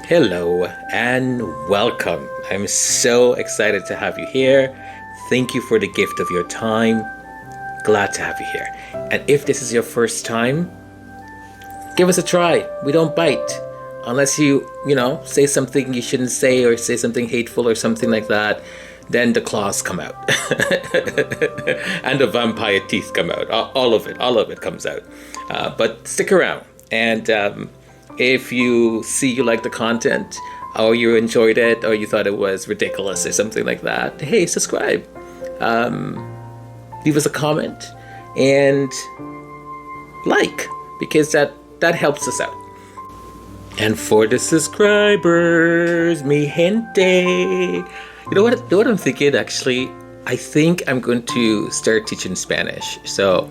Hello and welcome. I'm so excited to have you here. Thank you for the gift of your time. Glad to have you here. And if this is your first time, give us a try. We don't bite. Unless you say something you shouldn't say or say something hateful or something like that, then the claws come out. And the vampire teeth come out. All of it comes out. But stick around. And if you see you like the content, or you enjoyed it, or you thought it was ridiculous or something like that, hey, subscribe. Leave us a comment and like, because that helps us out. And for the subscribers, mi gente. You know what I'm thinking, actually? I think I'm going to start teaching Spanish. So,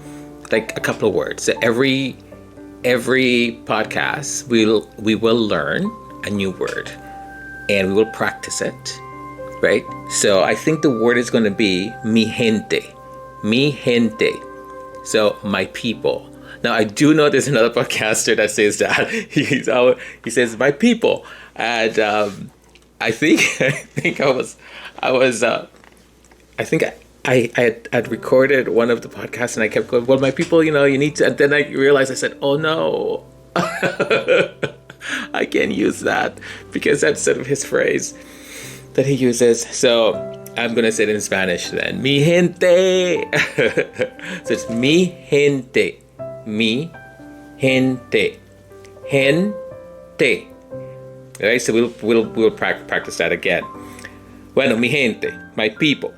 like a couple of words. So every podcast, we will learn a new word. And we will practice it. Right? So I think the word is going to be mi gente. Mi gente. So, my people. Now, I do know there's another podcaster that says that. He says, my people. And I think I had recorded one of the podcasts and I kept going, well, my people, you need to. And then I realized, I said, oh, no. I can't use that because that's sort of his phrase that he uses. So I'm going to say it in Spanish then. Mi gente. So it's mi gente. Mi gente. Gente. All right, so we'll practice that again. Bueno, mi gente, my people.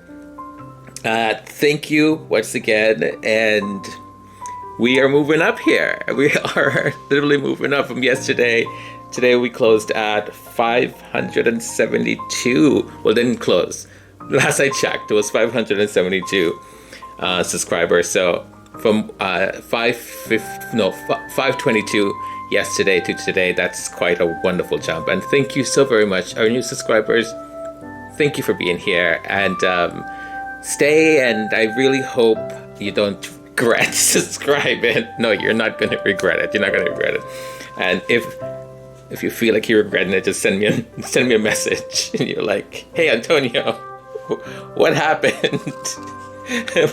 Thank you once again, and we are moving up here. We are literally moving up from yesterday. Today we closed at 572. Well, didn't close. Last I checked, it was 572 subscribers. So from 522 yesterday to today, that's quite a wonderful jump. And thank you so very much, our new subscribers. Thank you for being here, and stay. And I really hope you don't regret subscribing. No, you're not going to regret it. You're not going to regret it. And if you feel like you're regretting it, just send me a message. And you're like, hey, Antonio, what happened?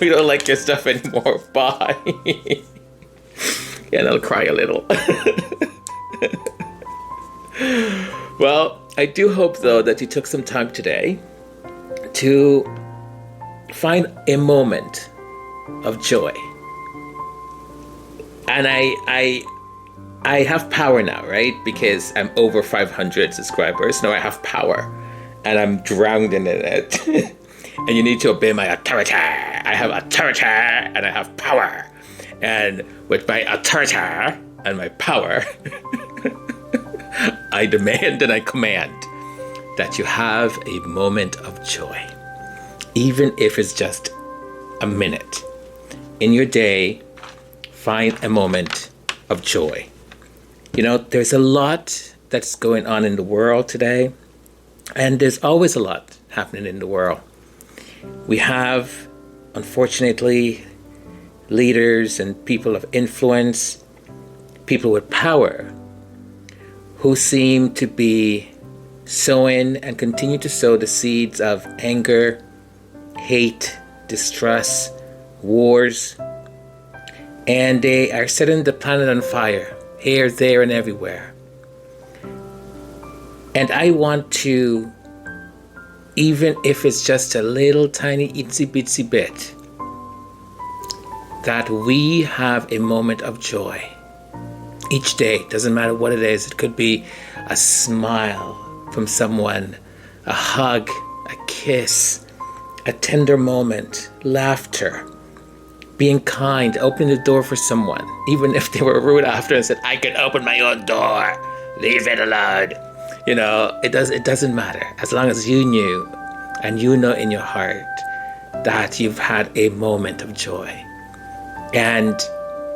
We don't like your stuff anymore. Bye. And I'll cry a little. Well, I do hope, though, that you took some time today to find a moment of joy. And I have power now, right? Because I'm over 500 subscribers. Now I have power. And I'm drowned in it. And you need to obey my authority. I have authority and I have power. And with my authority and my power, I demand and I command that you have a moment of joy. Even if it's just a minute. In your day, find a moment of joy. There's a lot that's going on in the world today. And there's always a lot happening in the world. We have, unfortunately, leaders and people of influence, people with power, who seem to be sowing and continue to sow the seeds of anger, hate, distrust, wars. And they are setting the planet on fire, here, there, and everywhere. And I want to, even if it's just a little tiny itsy bitsy bit, that we have a moment of joy. Each day, doesn't matter what it is. It could be a smile from someone, a hug, a kiss, a tender moment, laughter, being kind, opening the door for someone, even if they were rude after and said, I can open my own door, leave it alone. It doesn't matter, as long as you knew and you know in your heart that you've had a moment of joy. And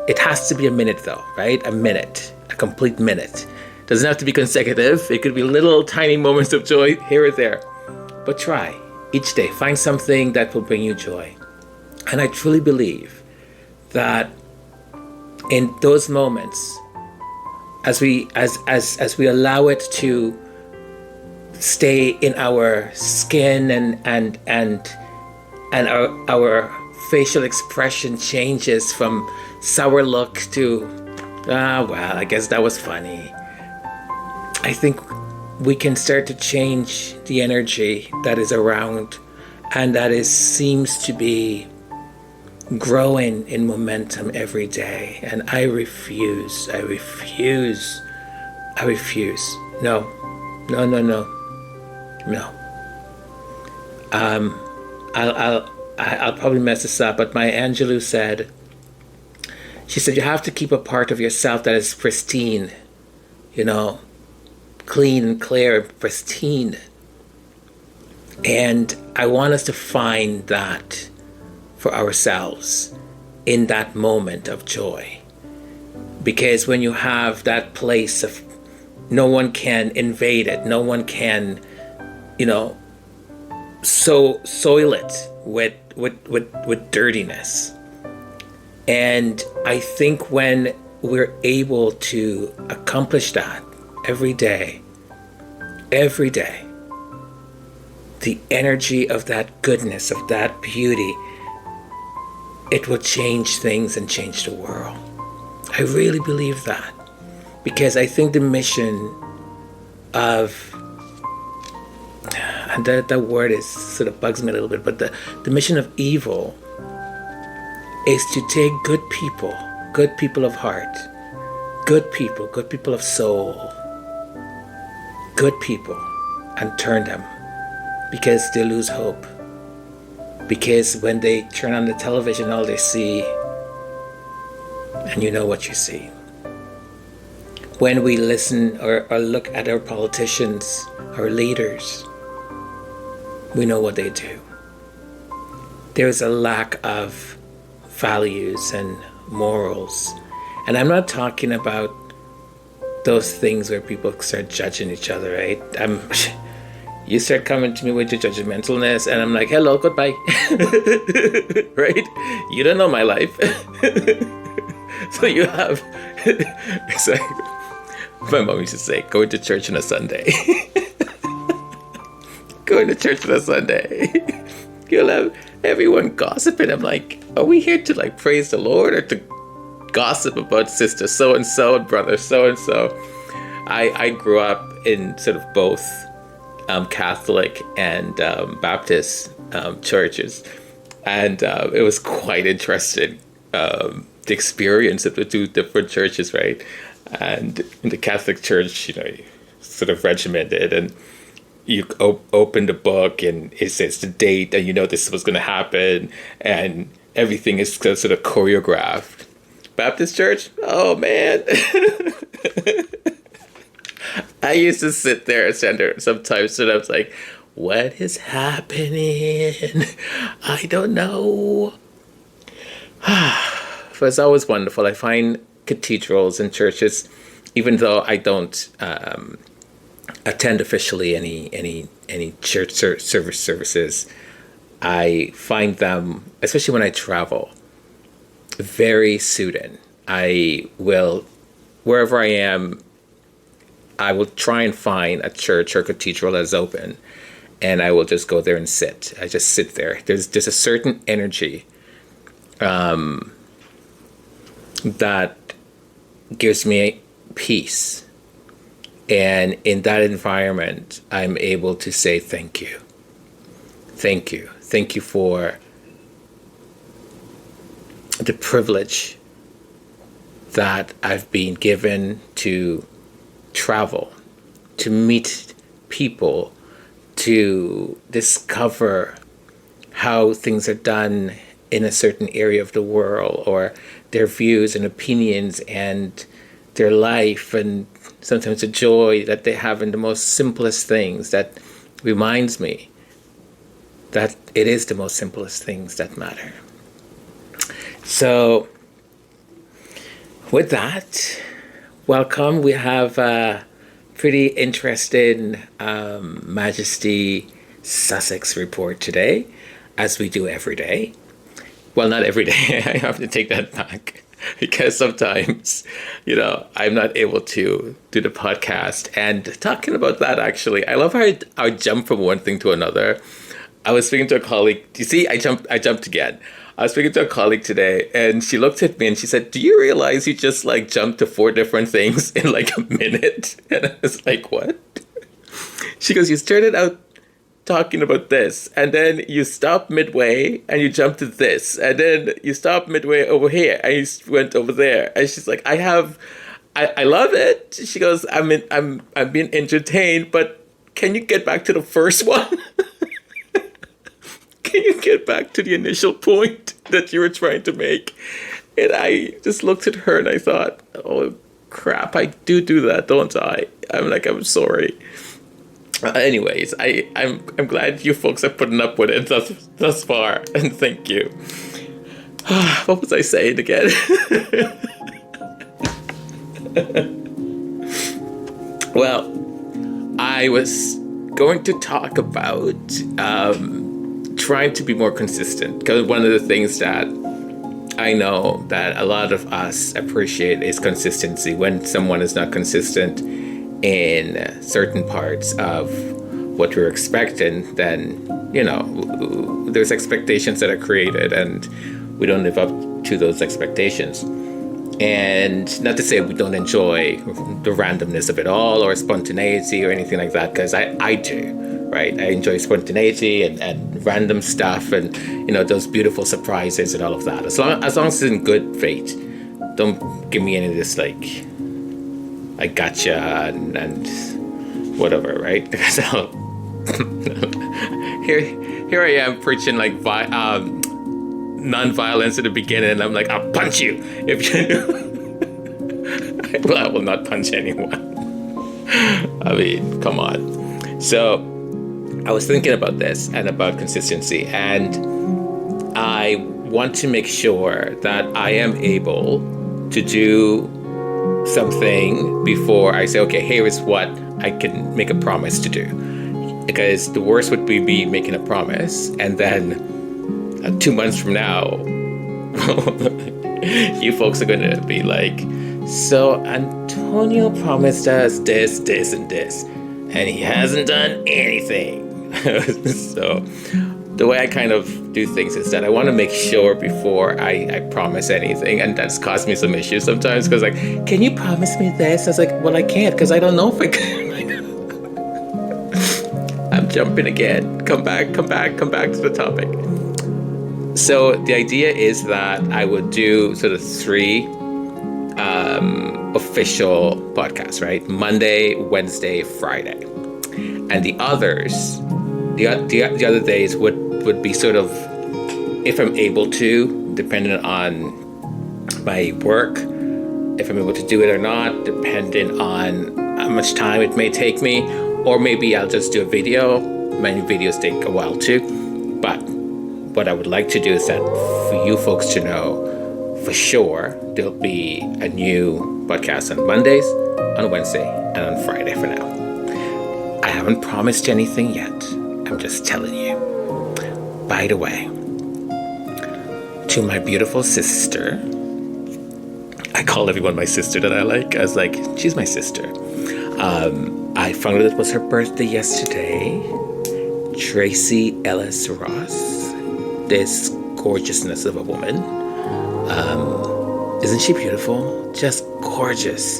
it has to be a minute, though, right? A minute, a complete minute. Doesn't have to be consecutive. It could be little tiny moments of joy here or there. But try each day. Find something that will bring you joy. And I truly believe that in those moments, as we allow it to stay in our skin, and our facial expression changes from sour look to well, I guess that was funny. I think we can start to change the energy that is around, and that seems to be growing in momentum every day. And I refuse. No. I'll probably mess this up, but Maya Angelou said, she said, you have to keep a part of yourself that is pristine, clean and clear and pristine. And I want us to find that for ourselves in that moment of joy. Because when you have that place of, no one can invade it, no one can, soil it with dirtiness. And I think when we're able to accomplish that every day, the energy of that goodness, of that beauty, it will change things and change the world. I really believe that. Because I think the mission of, and that word is sort of bugs me a little bit, but the mission of evil is to take good people of heart, good people of soul, good people, and turn them, because they lose hope. Because when they turn on the television, all they see, and you know what you see. When we listen or look at our politicians, our leaders, we know what they do. There's a lack of values and morals. And I'm not talking about those things where people start judging each other, right? You start coming to me with your judgmentalness, and I'm like, hello, goodbye. Right? You don't know my life. So you have, it's like, my mom used to say, going to church on a Sunday. Going to church on a Sunday. You'll have everyone gossiping. I'm like, are we here to like praise the Lord or to gossip about sister so-and-so and brother so-and-so? I grew up in sort of both Catholic and Baptist churches. And it was quite interesting, the experience of the two different churches, right? And in the Catholic Church, sort of regimented, and you open the book and it says the date, and this was going to happen, and everything is sort of choreographed. Baptist Church, oh man. I used to sit there and sometimes, and I was like, what is happening? I don't know. But it's always wonderful. I find cathedrals and churches, even though I don't attend officially any church services, I find them, especially when I travel, very soothing. I will, wherever I am, I will try and find a church or cathedral that's open, and I will just go there and sit. I just sit there. There's a certain energy that gives me peace. And in that environment, I'm able to say thank you. Thank you. Thank you for the privilege that I've been given to travel, to meet people, to discover how things are done in a certain area of the world, or their views and opinions and their life, and sometimes the joy that they have in the most simplest things. That reminds me that it is the most simplest things that matter. So with that, welcome. We have a pretty interesting Majesty Sussex report today, as we do every day. Well, not every day. I have to take that back. because sometimes, I'm not able to do the podcast. And talking about that, actually, I love how I jump from one thing to another. I was speaking to a colleague. You see, I jumped again. I was speaking to a colleague today, and she looked at me and she said, "Do you realize you just like jumped to 4 different things in like a minute?" And I was like, "What?" She goes, "You started out talking about this, and then you stop midway and you jump to this, and then you stop midway over here and you went over there." And she's like, I love it. She goes, I'm being entertained, but can you get back to the first one?" Can you get back to the initial point that you were trying to make? And I just looked at her and I thought, oh crap, I do that, don't I? I'm sorry. Anyways, I'm glad you folks are putting up with it thus far, and thank you. What was I saying again? Well, I was going to talk about trying to be more consistent, because one of the things that I know that a lot of us appreciate is consistency. When someone is not consistent in certain parts of what we're expecting, then, there's expectations that are created and we don't live up to those expectations. And not to say we don't enjoy the randomness of it all or spontaneity or anything like that, because I do, right? I enjoy spontaneity and random stuff and, those beautiful surprises and all of that. As long as it's in good faith, don't give me any of this, like, I gotcha and whatever, right? Because here I am preaching like non-violence at the beginning, and I'm like, I'll punch you if you. Well, I will not punch anyone. I mean, come on. So I was thinking about this and about consistency, and I want to make sure that I am able to do something before I say, okay, here is what I can make a promise to do. Because the worst would be me making a promise, and then 2 months from now, you folks are going to be like, so Antonio promised us this, this, and this, and he hasn't done anything. So the way I kind of do things is that I want to make sure before I promise anything, and that's caused me some issues sometimes, because like, can you promise me this? I was like, well, I can't, because I don't know if I can. I'm jumping again. Come back to the topic. So the idea is that I would do sort of 3 official podcasts, right? Monday, Wednesday, Friday. And the others, the other days would be sort of, if I'm able to, depending on my work, if I'm able to do it or not, depending on how much time it may take me, or maybe I'll just do a video. Many videos take a while too. But what I would like to do is that for you folks to know for sure, there'll be a new podcast on Mondays, on Wednesday, and on Friday for now. I haven't promised anything yet. I'm just telling you. By the way, to my beautiful sister, I call everyone my sister that I like. I was like, she's my sister. I found out it was her birthday yesterday. Tracy Ellis Ross, this gorgeousness of a woman. Isn't she beautiful? Just gorgeous.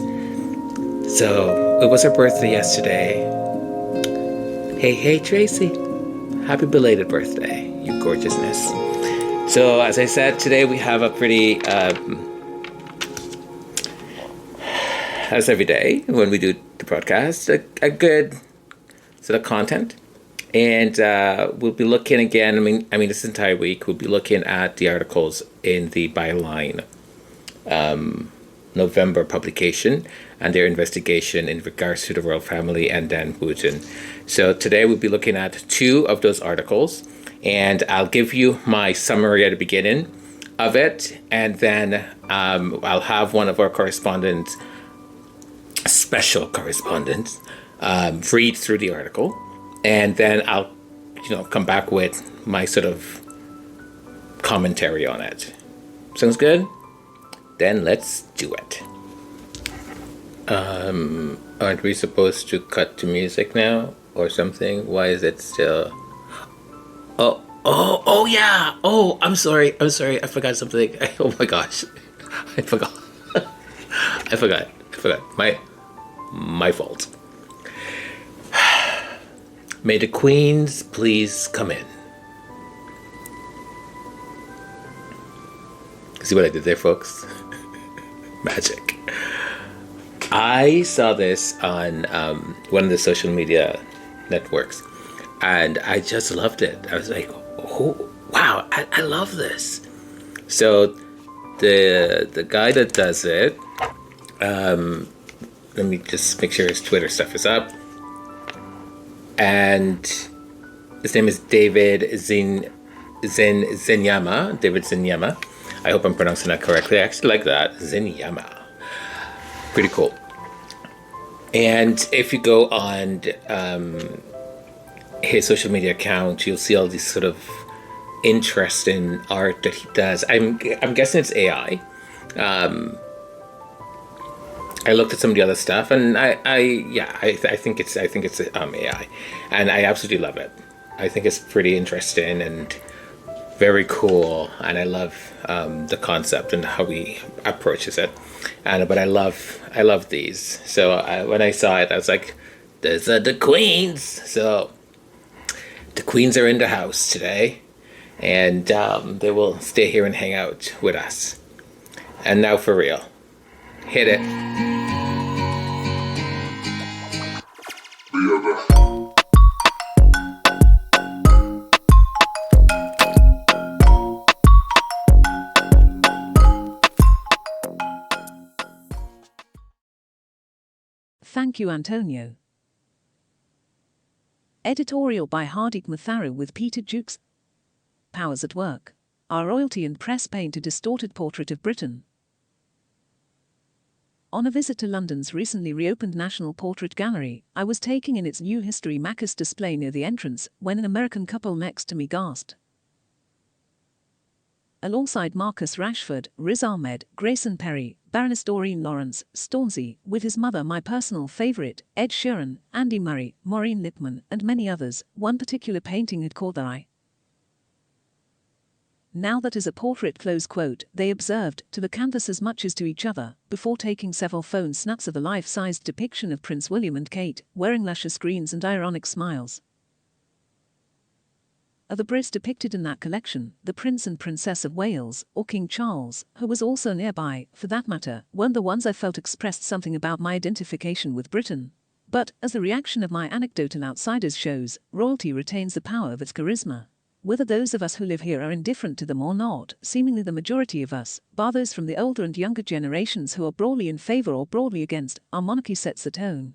So it was her birthday yesterday. Hey, Tracy. Happy belated birthday, you gorgeousness. So as I said, today we have a pretty, as every day when we do the podcast, a good sort of content. And we'll be looking again, I mean, this entire week, we'll be looking at the articles in the Byline November publication and their investigation in regards to the royal family and then Putin. So today we'll be looking at 2 of those articles, and I'll give you my summary at the beginning of it, and then I'll have one of our correspondents, special correspondents, read through the article. And then I'll, come back with my sort of commentary on it. Sounds good? Then let's do it. Aren't we supposed to cut to music now or something? Why is it still? Oh yeah. Oh, I'm sorry. I forgot something. Oh my gosh, I forgot. I forgot. My fault. May the queens please come in. See what I did there, folks? Magic. I saw this on one of the social media networks, and I just loved it. I was like, oh, wow, I love this. So the guy that does it, let me just make sure his Twitter stuff is up. And his name is David Zenyama. David Zenyama. I hope I'm pronouncing that correctly. I actually like that. Zenyama. Pretty cool. And if you go on his social media account, you'll see all these sort of interesting art that he does. I'm guessing it's AI. I looked at some of the other stuff, and I think it's AI, and I absolutely love it. I think it's pretty interesting and very cool, and I love the concept and how he approaches it. But I love these. So when I saw it, I was like, "There's the queens." So the queens are in the house today, and they will stay here and hang out with us. And now for real, hit it. Thank you, Antonio. Editorial by Hardik Matharu with Peter Jukes. Powers at Work. Our royalty and press paint a distorted portrait of Britain. On a visit to London's recently reopened National Portrait Gallery, I was taking in its new History Makers display near the entrance when an American couple next to me gasped. Alongside Marcus Rashford, Riz Ahmed, Grayson Perry, Baroness Doreen Lawrence, Stormzy, with his mother my personal favourite, Ed Sheeran, Andy Murray, Maureen Lipman, and many others, one particular painting had caught their eye. Now that is a portrait, close quote, they observed, to the canvas as much as to each other, before taking several phone snaps of the life-sized depiction of Prince William and Kate, wearing luscious greens and ironic smiles. Of the Brits depicted in that collection, the Prince and Princess of Wales, or King Charles, who was also nearby, for that matter, weren't the ones I felt expressed something about my identification with Britain. But, as the reaction of my anecdotal outsiders shows, royalty retains the power of its charisma. Whether those of us who live here are indifferent to them or not, seemingly the majority of us, bar those from the older and younger generations who are broadly in favour or broadly against, our monarchy sets the tone.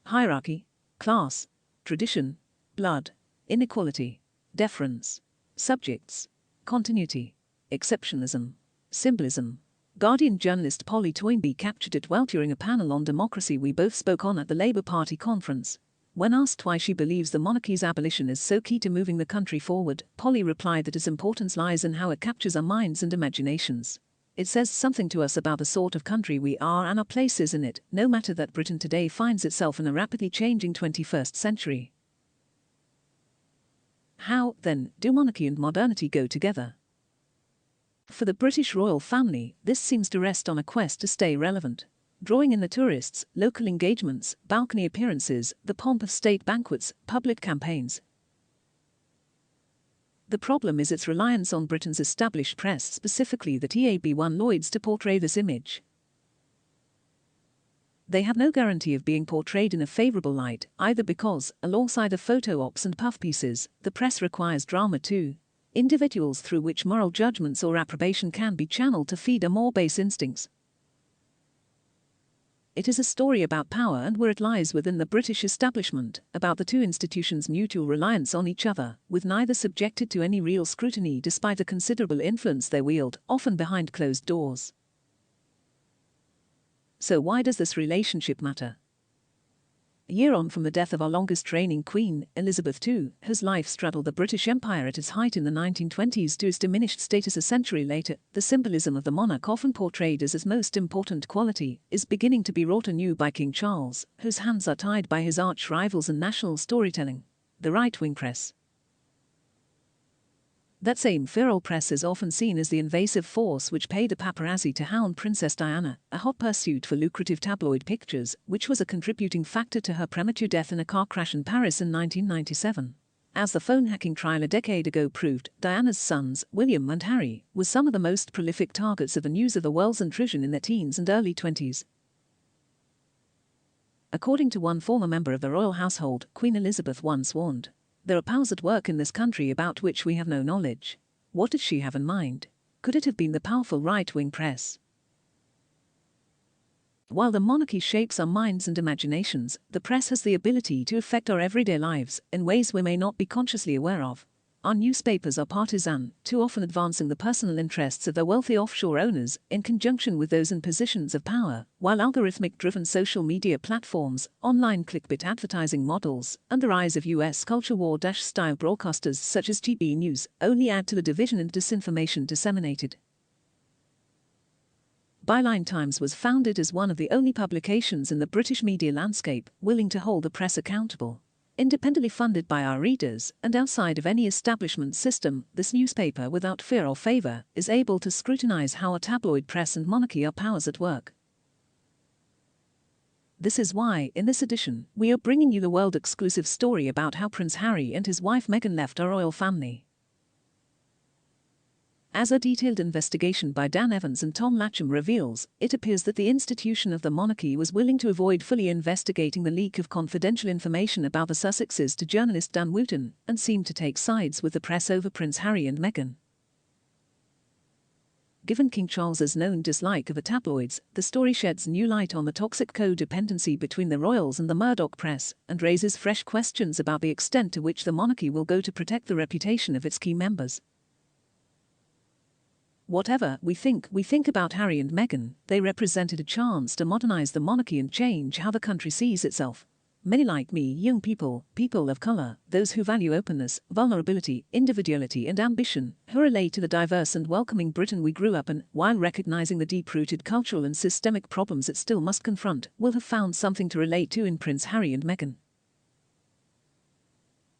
Hierarchy, class, tradition, blood, inequality, deference, subjects, continuity, exceptionalism, symbolism. Guardian journalist Polly Toynbee captured it well during a panel on democracy we both spoke on at the Labour Party conference. When asked why she believes the monarchy's abolition is so key to moving the country forward, Polly replied that its importance lies in how it captures our minds and imaginations. It says something to us about the sort of country we are and our places in it, no matter that Britain today finds itself in a rapidly changing 21st century. How, then, do monarchy and modernity go together? For the British royal family, this seems to rest on a quest to stay relevant. Drawing in the tourists, local engagements, balcony appearances, the pomp of state banquets, public campaigns. The problem is its reliance on Britain's established press, specifically the Tabloids, Lloyds, to portray this image. They have no guarantee of being portrayed in a favourable light, either because, alongside the photo ops and puff pieces, the press requires drama too. Individuals through which moral judgments or approbation can be channeled to feed a more base instincts. It is a story about power and where it lies within the British establishment, about the two institutions' mutual reliance on each other, with neither subjected to any real scrutiny despite the considerable influence they wield, often behind closed doors. So why does this relationship matter? A year on from the death of our longest reigning Queen, Elizabeth II, whose life straddled the British Empire at its height in the 1920s to its diminished status a century later, the symbolism of the monarch, often portrayed as his most important quality, is beginning to be wrought anew by King Charles, whose hands are tied by his arch-rivals in national storytelling, the right-wing press. That same feral press is often seen as the invasive force which paid the paparazzi to hound Princess Diana, a hot pursuit for lucrative tabloid pictures, which was a contributing factor to her premature death in a car crash in Paris in 1997. As the phone hacking trial a decade ago proved, Diana's sons, William and Harry, were some of the most prolific targets of the news of the world's intrusion in their teens and early 20s. According to one former member of the royal household, Queen Elizabeth once warned, "There are powers at work in this country about which we have no knowledge." What did she have in mind? Could it have been the powerful right-wing press? While the monarchy shapes our minds and imaginations, the press has the ability to affect our everyday lives in ways we may not be consciously aware of. Our newspapers are partisan, too often advancing the personal interests of their wealthy offshore owners in conjunction with those in positions of power, while algorithmic-driven social media platforms, online clickbait advertising models, and the rise of US culture war-style broadcasters such as GB News only add to the division and disinformation disseminated. Byline Times was founded as one of the only publications in the British media landscape willing to hold the press accountable. Independently funded by our readers, and outside of any establishment system, this newspaper, without fear or favor, is able to scrutinize how a tabloid press and monarchy are powers at work. This is why, in this edition, we are bringing you the world-exclusive story about how Prince Harry and his wife Meghan left our royal family. As a detailed investigation by Dan Evans and Tom Latcham reveals, it appears that the institution of the monarchy was willing to avoid fully investigating the leak of confidential information about the Sussexes to journalist Dan Wooten, and seemed to take sides with the press over Prince Harry and Meghan. Given King Charles's known dislike of the tabloids, the story sheds new light on the toxic codependency between the royals and the Murdoch press, and raises fresh questions about the extent to which the monarchy will go to protect the reputation of its key members. Whatever we think about Harry and Meghan, they represented a chance to modernize the monarchy and change how the country sees itself. Many like me, young people, people of color, those who value openness, vulnerability, individuality and ambition, who relate to the diverse and welcoming Britain we grew up in, while recognizing the deep-rooted cultural and systemic problems it still must confront, will have found something to relate to in Prince Harry and Meghan.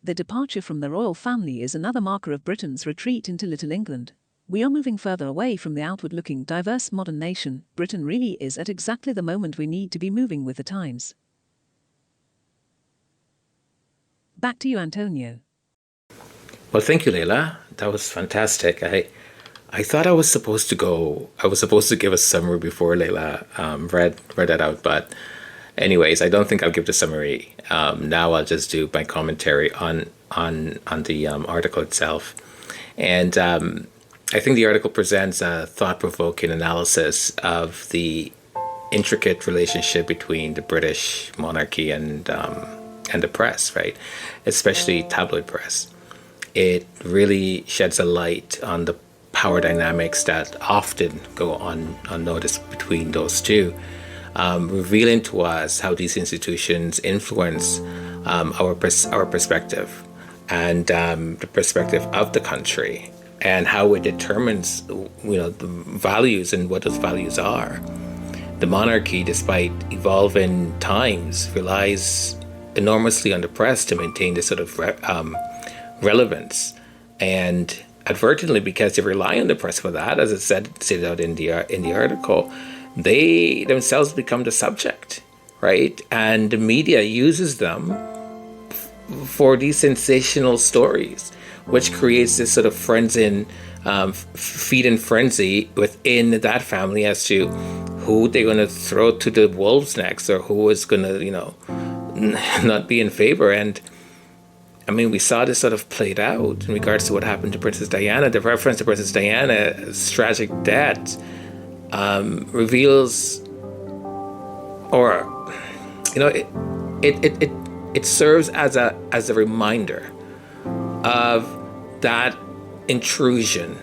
Their departure from the royal family is another marker of Britain's retreat into Little England. We are moving further away from the outward-looking, diverse modern nation. Britain really is at exactly the moment we need to be moving with the times. Back to you, Antonio. Well, thank you, Leila. That was fantastic. I thought I was supposed to give a summary before Leila read that out, but anyways, I don't think I'll give the summary. Now I'll just do my commentary on the article itself. And I think the article presents a thought-provoking analysis of the intricate relationship between the British monarchy and the press, right? Especially tabloid press. It really sheds a light on the power dynamics that often go unnoticed between those two, revealing to us how these institutions influence our perspective and the perspective of the country, and how it determines, the values and what those values are. The monarchy, despite evolving times, relies enormously on the press to maintain this sort of relevance, and advertently, because they rely on the press for that, as it said out in the article, they themselves become the subject, right? And the media uses them for these sensational stories, which creates this sort of feed and frenzy within that family as to who they're going to throw to the wolves next, or who is going to, not be in favor. And I mean, we saw this sort of played out in regards to what happened to Princess Diana. The reference to Princess Diana's tragic death reveals, or it serves as a reminder of that intrusion,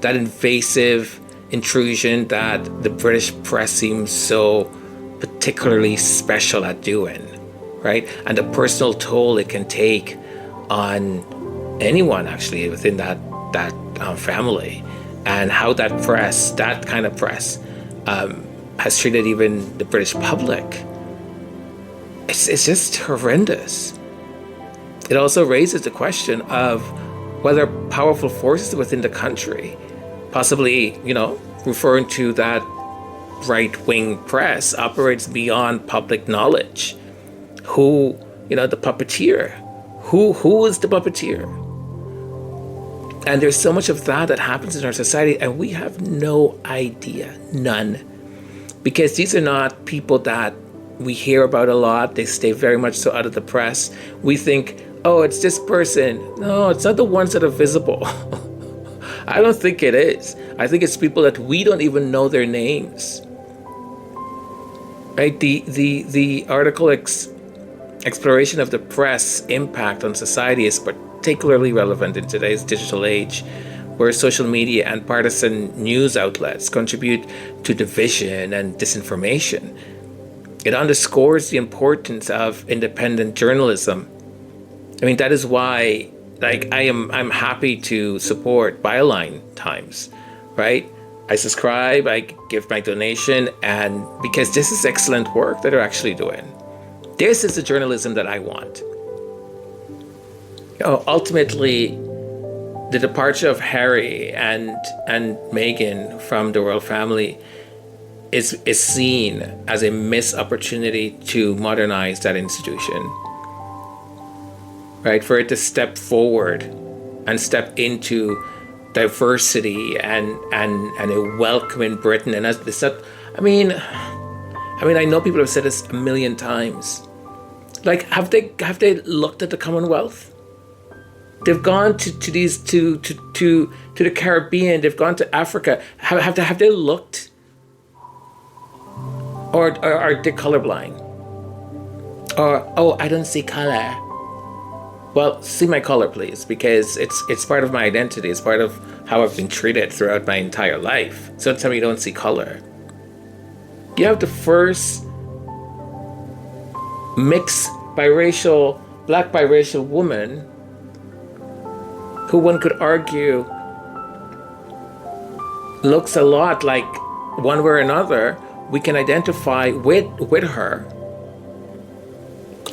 that invasive intrusion that the British press seems so particularly special at doing, right? And the personal toll it can take on anyone actually within that family, and how that kind of press, has treated even the British public. It's just horrendous. It also raises the question of whether powerful forces within the country, possibly, referring to that right-wing press, operates beyond public knowledge. Who, the puppeteer? Who is the puppeteer? And there's so much of that happens in our society, and we have no idea, none. Because these are not people that we hear about a lot. They stay very much so out of the press. We think, oh, it's this person. No, it's not the ones that are visible. I don't think it is. I think it's people that we don't even know their names. Right? The article exploration of the press impact on society is particularly relevant in today's digital age, where social media and partisan news outlets contribute to division and disinformation. It underscores the importance of independent journalism. I mean, that is why, I'm happy to support Byline Times, right? I subscribe, I give my donation, and because this is excellent work that they're actually doing. This is the journalism that I want. Ultimately, the departure of Harry and Meghan from the royal family is seen as a missed opportunity to modernize that institution, right? For it to step forward and step into diversity and a welcome in Britain. And as this, I mean, I know people have said this a million times. Have they looked at the Commonwealth? They've gone to the Caribbean. They've gone to Africa. Have they looked? Or are they colorblind? Or I don't see color. Well, see my color, please, because it's part of my identity. It's part of how I've been treated throughout my entire life. So tell me you don't see color. You have the first black biracial woman who one could argue looks a lot like, one way or another, we can identify with her.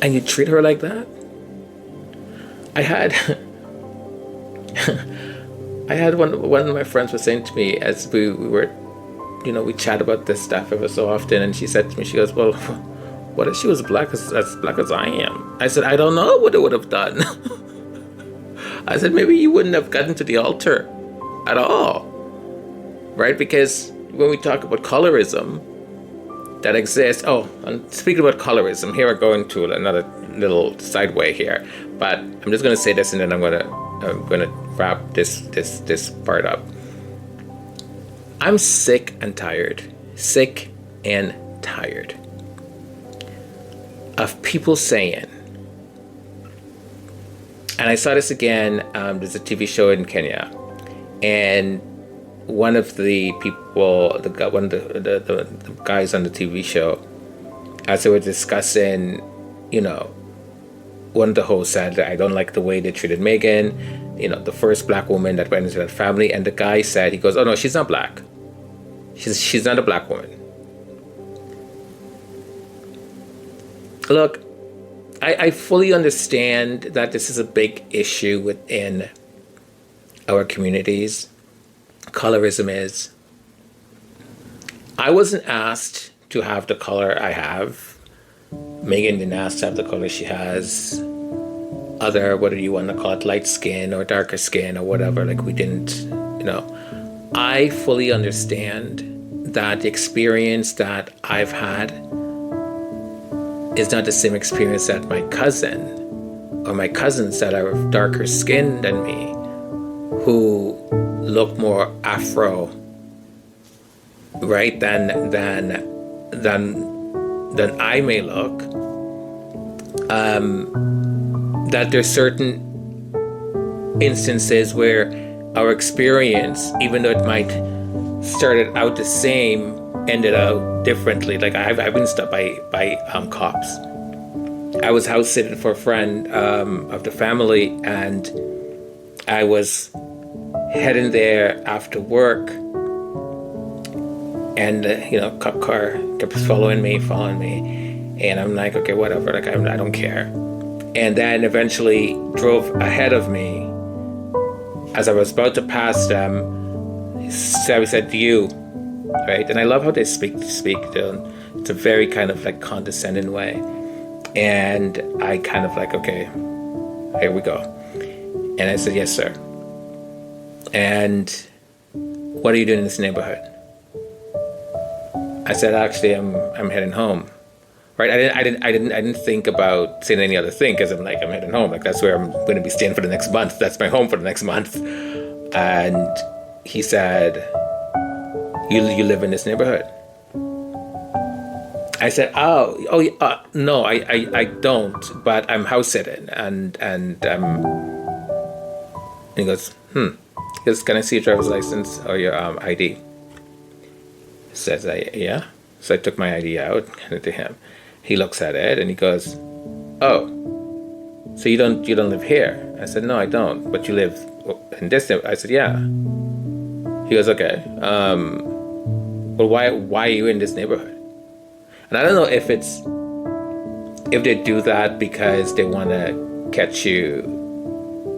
And you treat her like that? I had one of my friends was saying to me, as we were, we chat about this stuff ever so often, and she said to me, she goes, well, what if she was as black as I am? I said, I don't know what it would have done. I said, maybe you wouldn't have gotten to the altar at all, right? Because when we talk about colorism that exists, and speaking about colorism, here we're going to another little sideway here, but I'm just going to say this, and then I'm going to wrap this part up. I'm sick and tired of people saying, and I saw this again, there's a TV show in Kenya, and one of the people, one of the guys on the TV show, as they were discussing, one of the hosts said, I don't like the way they treated Meghan, the first black woman that went into that family, and the guy said, he goes, oh no, she's not black. She's not a black woman. Look, I fully understand that this is a big issue within our communities. Colorism is. I wasn't asked to have the color I have. Meghan didn't ask to have the color she has. Whether you want to call it light skin or darker skin or whatever, we didn't, I fully understand that the experience that I've had is not the same experience that my cousin or my cousins that are of darker skin than me, who look more Afro, right, than I may look. That there's certain instances where our experience, even though it might started out the same, ended out differently. I've been stopped by cops, I was house sitting for a friend of the family, and I was heading there after work, and cop car kept following me, and I'm like, okay, whatever, like I don't care. And then eventually drove ahead of me. As I was about to pass them, he said, "You," right? And I love how they speak. It's a very kind of like condescending way. And I kind of like, okay, here we go. And I said, "Yes, sir." And what are you doing in this neighborhood? I said, "Actually, I'm heading home." Right? I didn't think about saying any other thing, because I'm heading home. Like, that's where I'm going to be staying for the next month. That's my home for the next month. And he said, "You live in this neighborhood?" I said, no, I don't, but I'm house sitting, and he goes, He goes, "Can I see your driver's license or your ID?" Says, "Yeah." So I took my ID out, handed it to him. He looks at it and he goes, "Oh, so you don't live here?" I said, "No, I don't, but you live in this neighborhood." I said, "Yeah." He goes, "Okay, well, why are you in this neighborhood?" And I don't know if they do that because they want to catch you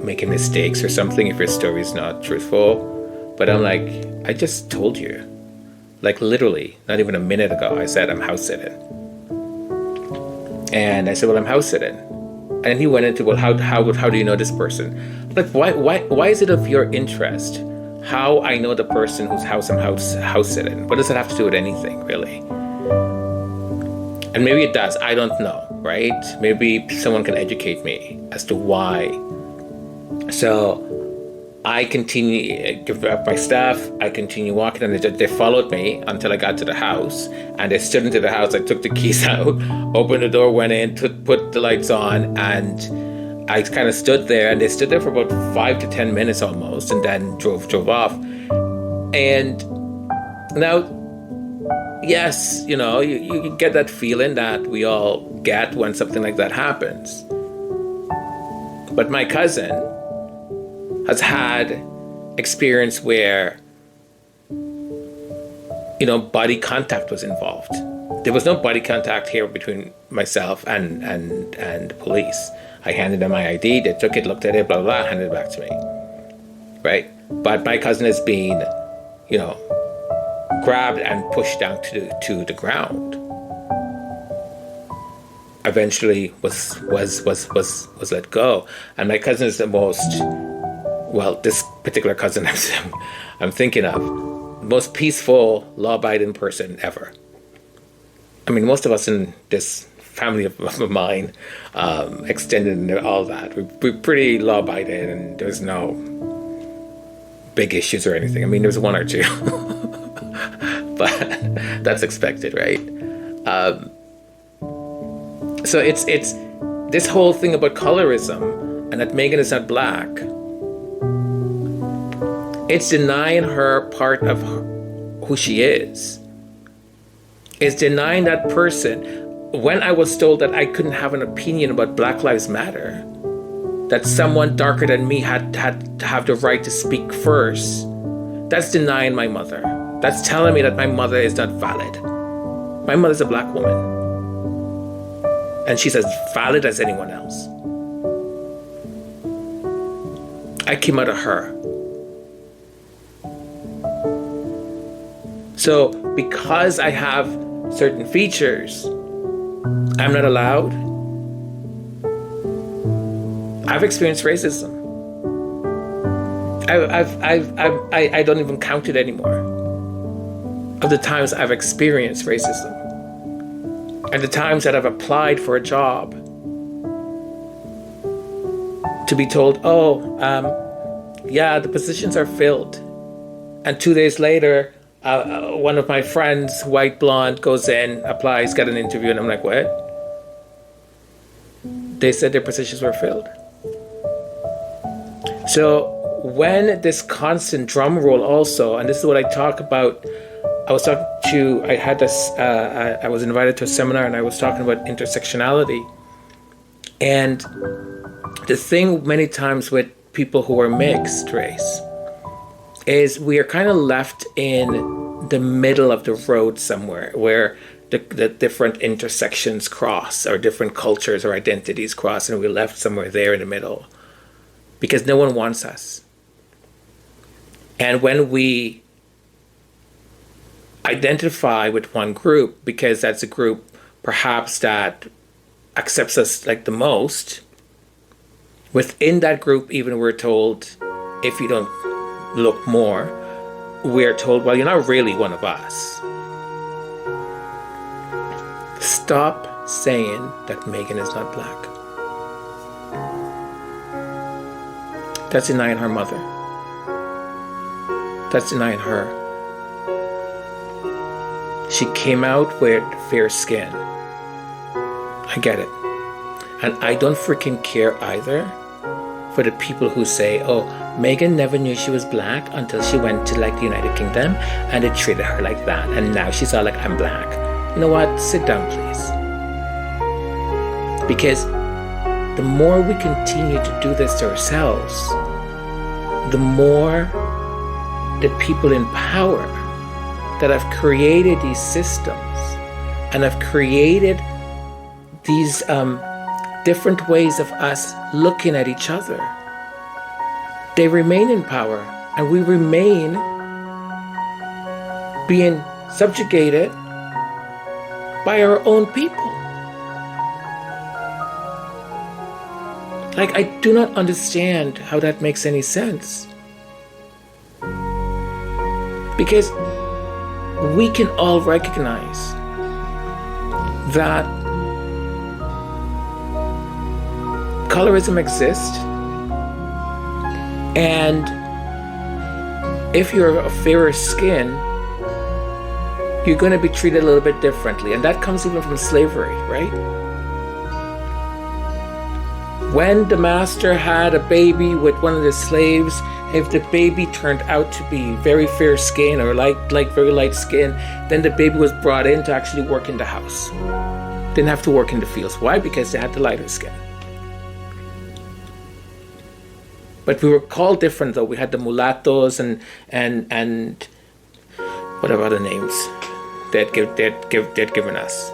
making mistakes or something, if your story is not truthful. But I'm like, I just told you, like literally not even a minute ago, I said I'm house sitting. And I said, "Well, I'm house sitting." And then he went into, "Well, how do you know this person?" Like, why is it of your interest how I know the person whose house I'm house sitting? What does it have to do with anything, really? And maybe it does. I don't know, right? Maybe someone can educate me as to why. So I continue, give up my stuff. I continue walking, and they followed me until I got to the house. And they stood into the house. I took the keys out, opened the door, went in, put the lights on, and I kind of stood there. And they stood there for about 5 to 10 minutes almost, and then drove off. And now, yes, you get that feeling that we all get when something like that happens. But my cousin has had experience where, body contact was involved. There was no body contact here between myself and police. I handed them my ID, they took it, looked at it, blah, blah, blah, handed it back to me. Right? But my cousin has been, grabbed and pushed down to the ground. Eventually was let go. And my cousin is the most, well, this particular cousin I'm thinking of, most peaceful, law-abiding person ever. I mean, most of us in this family of mine, extended and all that, we're pretty law-abiding, and there's no big issues or anything. I mean, there's one or two. But that's expected, right? So it's this whole thing about colorism, and that Megan is not black. It's denying her part of who she is. It's denying that person. When I was told that I couldn't have an opinion about Black Lives Matter, that someone darker than me had to have the right to speak first, that's denying my mother. That's telling me that my mother is not valid. My mother's a black woman, and she's as valid as anyone else. I came out of her. So because I have certain features, I'm not allowed. I've experienced racism. I don't even count it anymore. Of the times I've experienced racism, and the times that I've applied for a job to be told, the positions are filled. And 2 days later, one of my friends, white blonde, goes in, applies, got an interview, and I'm like, what? They said their positions were filled. So when this constant drum roll also, and this is what I talk about, I was invited to a seminar, and I was talking about intersectionality. And the thing many times with people who are mixed race is we are kind of left in the middle of the road somewhere where the different intersections cross, or different cultures or identities cross, and we're left somewhere there in the middle because no one wants us. And when we identify with one group because that's a group perhaps that accepts us like the most, within that group even we're told, if you don't look more, we're told, well, you're not really one of us. Stop saying that Megan is not black. That's denying her mother. That's denying her. She came out with fair skin. I get it. And I don't freaking care either for the people who say, oh, Megan never knew she was black until she went to like the United Kingdom and they treated her like that. And now she's all like, I'm black. You know what? Sit down, please. Because the more we continue to do this to ourselves, the more the people in power that have created these systems and have created these different ways of us looking at each other, they remain in power, and we remain being subjugated by our own people. Like, I do not understand how that makes any sense. Because we can all recognize that colorism exists, and if you're of fairer skin, you're going to be treated a little bit differently. And that comes even from slavery, right? When the master had a baby with one of the slaves, if the baby turned out to be very fair skin or like very light skin, then the baby was brought in to actually work in the house. Didn't have to work in the fields. Why? Because they had the lighter skin. But we were called different though. We had the mulattoes and whatever other names they'd given us.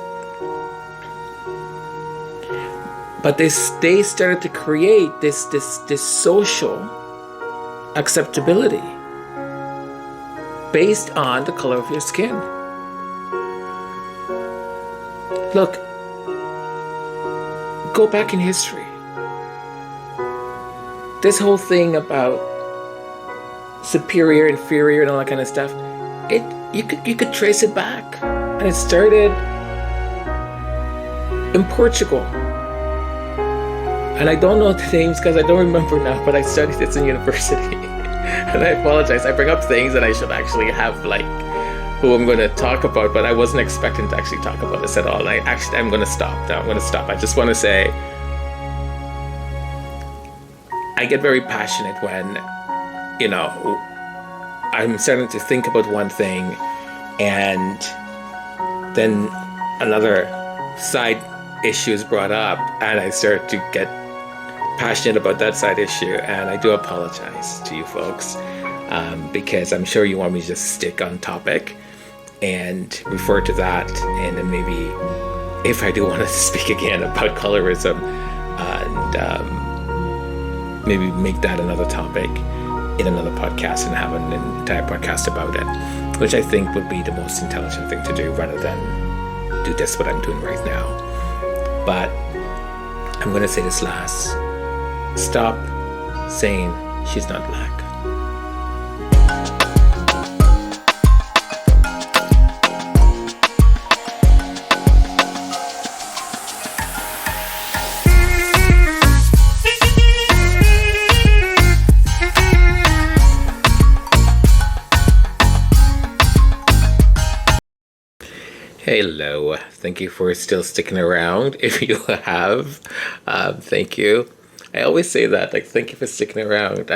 But they started to create this social acceptability based on the color of your skin. Look, go back in history. This whole thing about superior, inferior, and all that kind of stuff, you could trace it back, and it started in Portugal. And I don't know the names because I don't remember now, but I studied this in university. And I apologize. I bring up things that I should actually have, like, who I'm going to talk about, but I wasn't expecting to actually talk about this at all. And I'm going to stop now. I'm going to stop. I just want to say, I get very passionate when, I'm starting to think about one thing and then another side issue is brought up and I start to get passionate about that side issue, and I do apologize to you folks because I'm sure you want me to just stick on topic and refer to that, and then maybe if I do want to speak again about colorism and maybe make that another topic in another podcast and have an entire podcast about it, which I think would be the most intelligent thing to do rather than do this what I'm doing right now. But I'm going to say this last. Stop saying she's not black. Hello, thank you for still sticking around. If you have, thank you. I always say that, like, thank you for sticking around.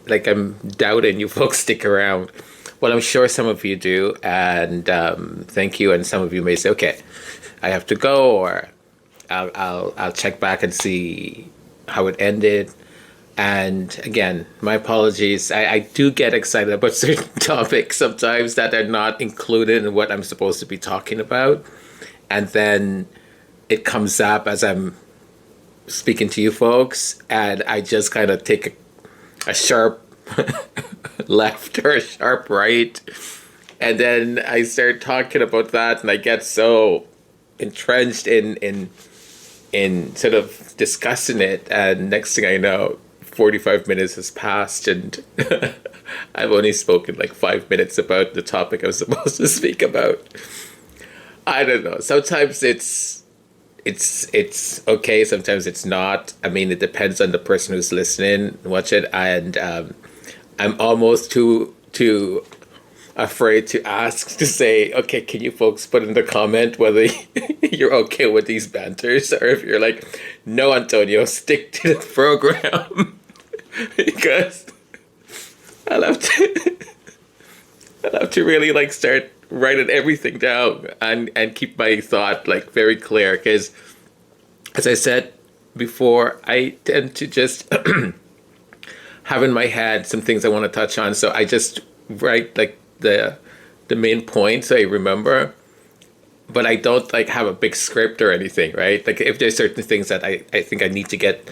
Like, I'm doubting you folks stick around. Well, I'm sure some of you do, and thank you. And some of you may say, okay, I have to go, or I'll check back and see how it ended. And again, my apologies. I do get excited about certain topics sometimes that are not included in what I'm supposed to be talking about. And then it comes up as I'm speaking to you folks, and I just kind of take a sharp left or a sharp right. And then I start talking about that, and I get so entrenched in sort of discussing it. And next thing I know, 45 minutes has passed, and I've only spoken like 5 minutes about the topic I was supposed to speak about. I don't know. Sometimes it's okay. Sometimes it's not. I mean, it depends on the person who's listening, watch it, and I'm almost too afraid to ask to say, okay, can you folks put in the comment whether you're okay with these banters, or if you're like, no, Antonio, stick to the program. Because I'll have to really like start writing everything down and keep my thought like very clear, because as I said before, I tend to just have in my head some things I want to touch on, so I just write like the main points I remember, but I don't like have a big script or anything, right? Like if there's certain things that I think I need to get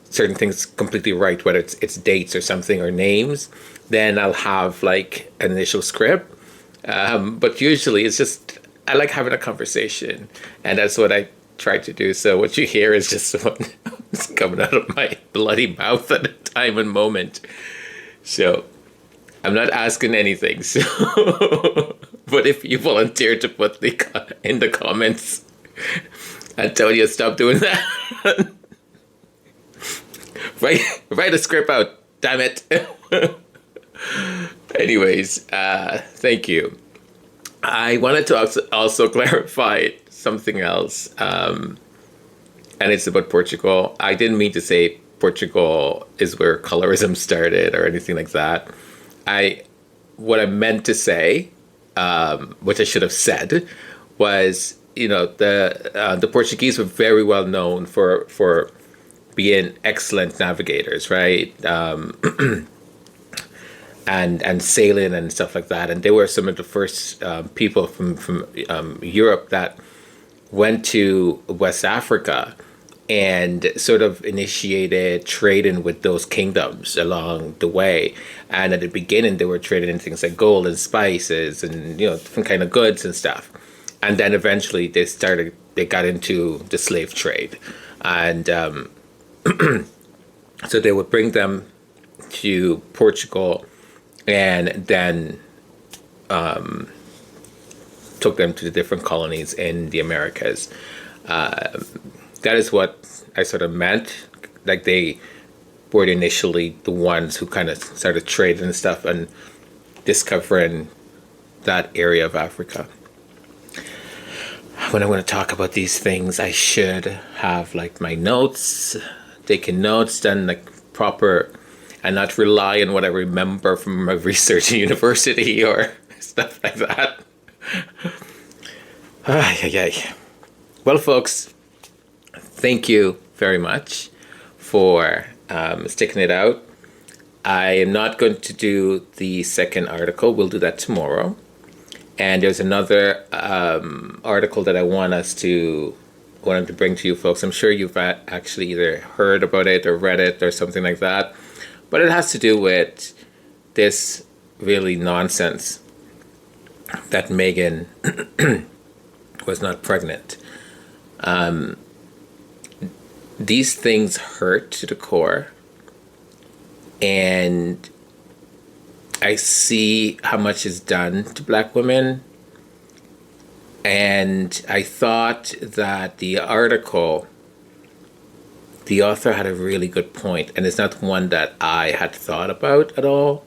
certain things completely right, whether it's dates or something or names, then I'll have like an initial script. But usually it's just, I like having a conversation, and that's what I try to do. So what you hear is just what's coming out of my bloody mouth at the time and moment. So I'm not asking anything. So, but if you volunteer to put in the comments and tell you stop doing that, write a script out. Damn it. Anyways, thank you. I wanted to also clarify something else, and it's about Portugal. I didn't mean to say Portugal is where colorism started or anything like that. What I meant to say, which I should have said, was, you know, the Portuguese were very well known for being excellent navigators, right? And sailing and stuff like that. And they were some of the first people from Europe that went to West Africa and sort of initiated trading with those kingdoms along the way. And at the beginning, they were trading in things like gold and spices and, you know, different kind of goods and stuff. And then eventually they got into the slave trade. And so they would bring them to Portugal and then took them to the different colonies in the Americas. That is what I sort of meant. Like they were initially the ones who kind of started trading and stuff and discovering that area of Africa. When I'm going to talk about these things, I should have like my notes, taking notes, done like proper, and not rely on what I remember from my research in university or stuff like that. Well, folks, thank you very much for sticking it out. I am not going to do the second article. We'll do that tomorrow. And there's another article that I wanted to bring to you folks. I'm sure you've actually either heard about it or read it or something like that. But it has to do with this really nonsense that Meghan was not pregnant. These things hurt to the core. And I see how much is done to Black women. And I thought that the article, the author had a really good point, and it's not one that I had thought about at all.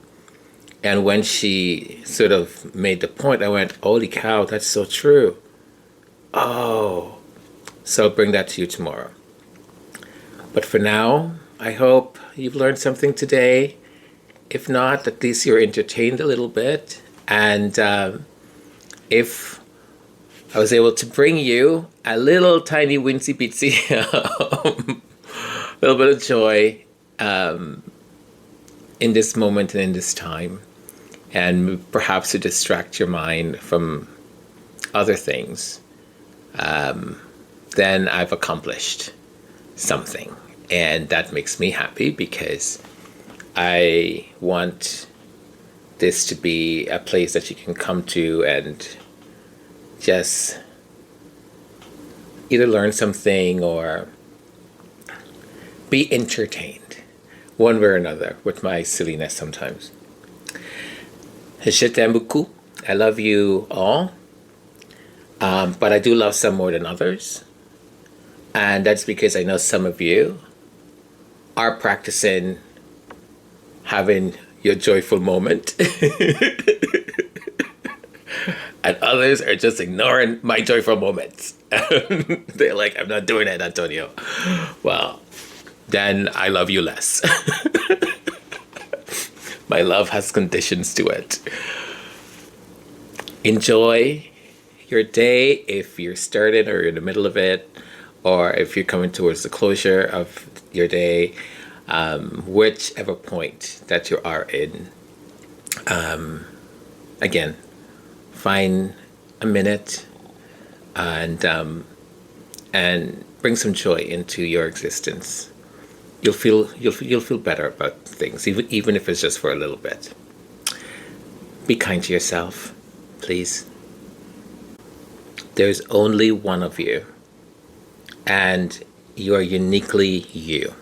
And when she sort of made the point, I went, holy cow, that's so true. Oh, so I'll bring that to you tomorrow. But for now, I hope you've learned something today. If not, at least you're entertained a little bit. And if I was able to bring you a little tiny winsy bitsy little bit of joy in this moment and in this time, and perhaps to distract your mind from other things, then I've accomplished something. And that makes me happy, because I want this to be a place that you can come to and just either learn something or be entertained one way or another with my silliness sometimes. Je t'aime beaucoup. I love you all. But I do love some more than others. And that's because I know some of you are practicing having your joyful moment. And others are just ignoring my joyful moments. They're like, I'm not doing it, Antonio. Well, then I love you less. My love has conditions to it. Enjoy your day if you're starting or you're in the middle of it, or if you're coming towards the closure of your day, whichever point that you are in. Again, find a minute and bring some joy into your existence. You'll feel better about things, even if it's just for a little bit. Be kind to yourself, please. There's only one of you, and you are uniquely you.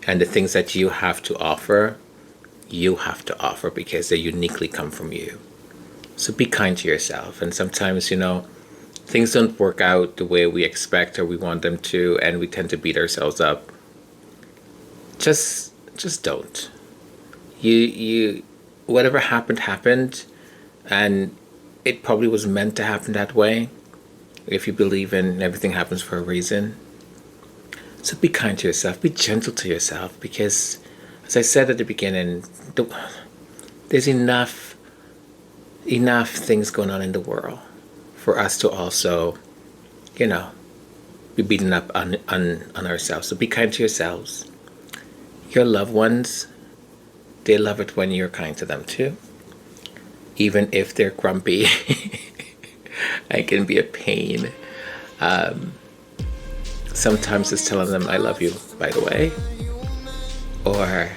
And the things that you have to offer because they uniquely come from you. So be kind to yourself. And sometimes, things don't work out the way we expect or we want them to, and we tend to beat ourselves up. Just don't. You whatever happened, and it probably was meant to happen that way, if you believe in everything happens for a reason. So be kind to yourself, be gentle to yourself, because as I said at the beginning, there's enough things going on in the world for us to also, be beaten up on ourselves. So be kind to yourselves. Your loved ones, they love it when you're kind to them too. Even if they're grumpy and can be a pain. Sometimes it's telling them, I love you, by the way. Or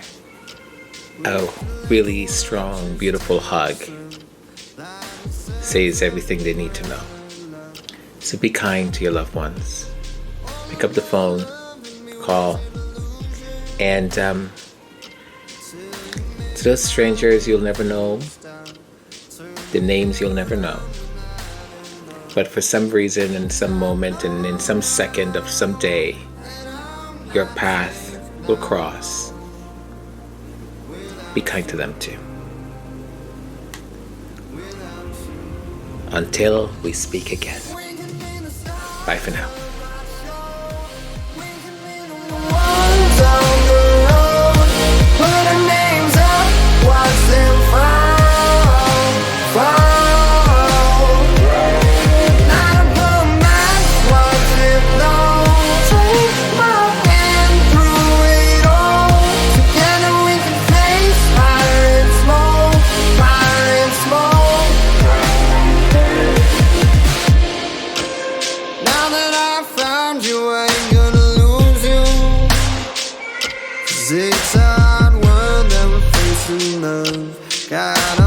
a really strong, beautiful hug says everything they need to know. So be kind to your loved ones. Pick up the phone, call, and to those strangers you'll never know, the names you'll never know, but for some reason, in some moment, and in some second of some day, your path will cross. Be kind to them too. Until we speak again. Bye for now. It's a hard world that we're facing, love. God,